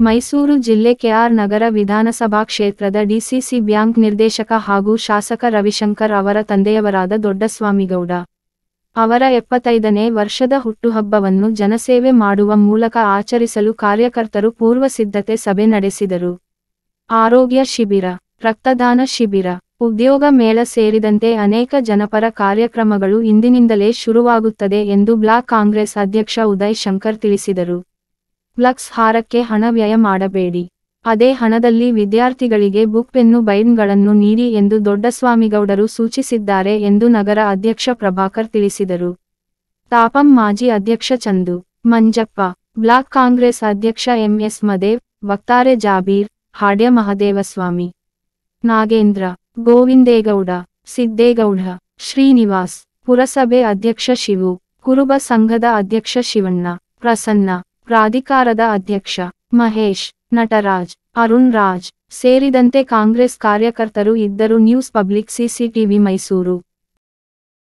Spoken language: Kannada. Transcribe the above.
ಮೈಸೂರು ಜಿಲ್ಲೆ ಕೆಆರ್ ನಗರ ವಿಧಾನಸಭಾ ಕ್ಷೇತ್ರದ ಡಿಸಿಸಿ ಬ್ಯಾಂಕ್ ನಿರ್ದೇಶಕ ಹಾಗೂ ಶಾಸಕ ರವಿಶಂಕರ್ ಅವರ ತಂದೆಯವರಾದ ದೊಡ್ಡಸ್ವಾಮಿಗೌಡ ಅವರ 75ನೇ ವರ್ಷದ ಹುಟ್ಟುಹಬ್ಬವನ್ನು ಜನಸೇವೆ ಮಾಡುವ ಮೂಲಕ ಆಚರಿಸಲು ಕಾರ್ಯಕರ್ತರು ಪೂರ್ವಸಿದ್ಧತೆ ಸಭೆ ನಡೆಸಿದರು. ಆರೋಗ್ಯ ಶಿಬಿರ, ರಕ್ತದಾನ ಶಿಬಿರ, ಉದ್ಯೋಗ ಮೇಳ ಸೇರಿದಂತೆ ಅನೇಕ ಜನಪರ ಕಾರ್ಯಕ್ರಮಗಳು ಇಂದಿನಿಂದಲೇ ಶುರುವಾಗುತ್ತದೆ ಎಂದು ಬ್ಲಾಕ್ ಕಾಂಗ್ರೆಸ್ ಅಧ್ಯಕ್ಷ ಉದಯ್ ಶಂಕರ್ ತಿಳಿಸಿದರು. ಫ್ಲಕ್ಸ್ ಹಾರಕ್ಕೆ ಹಣ ವ್ಯಯ ಮಾಡಬೇಡಿ, ಅದೇ ಹಣದಲ್ಲಿ ವಿದ್ಯಾರ್ಥಿಗಳಿಗೆ ಬುಕ್ ಪೆನ್ನು ಬೈಂಡ್ಗಳನ್ನು ನೀಡಿ ಎಂದು ದೊಡ್ಡಸ್ವಾಮಿಗೌಡರು ಸೂಚಿಸಿದ್ದಾರೆ ಎಂದು ನಗರ ಅಧ್ಯಕ್ಷ ಪ್ರಭಾಕರ್ ತಿಳಿಸಿದರು. ತಾಪಂ ಮಾಜಿ ಅಧ್ಯಕ್ಷ ಚಂದು ಮಂಜಪ್ಪ, ಬ್ಲಾಕ್ ಕಾಂಗ್ರೆಸ್ ಅಧ್ಯಕ್ಷ ಎಂಎಸ್ ಮದೇವ್, ವಕ್ತಾರೆ ಜಾಬೀರ್, ಹಾಡ್ಯ ಮಹದೇವಸ್ವಾಮಿ, ನಾಗೇಂದ್ರ, ಗೋವಿಂದೇಗೌಡ, ಸಿದ್ದೇಗೌಡ, ಶ್ರೀನಿವಾಸ್, ಪುರಸಭೆ ಅಧ್ಯಕ್ಷ ಶಿವು, ಕುರುಬ ಸಂಘದ ಅಧ್ಯಕ್ಷ ಶಿವಣ್ಣ, ಪ್ರಸನ್ನ, ಪ್ರಾಧಿಕಾರದ ಅಧ್ಯಕ್ಷ ಮಹೇಶ್, ನಟರಾಜ್, ಅರುಣ್ ರಾಜ್ ಸೇರಿದಂತೆ ಕಾಂಗ್ರೆಸ್ ಕಾರ್ಯಕರ್ತರು ಇದ್ದರು. News public, CCTV Mysuru.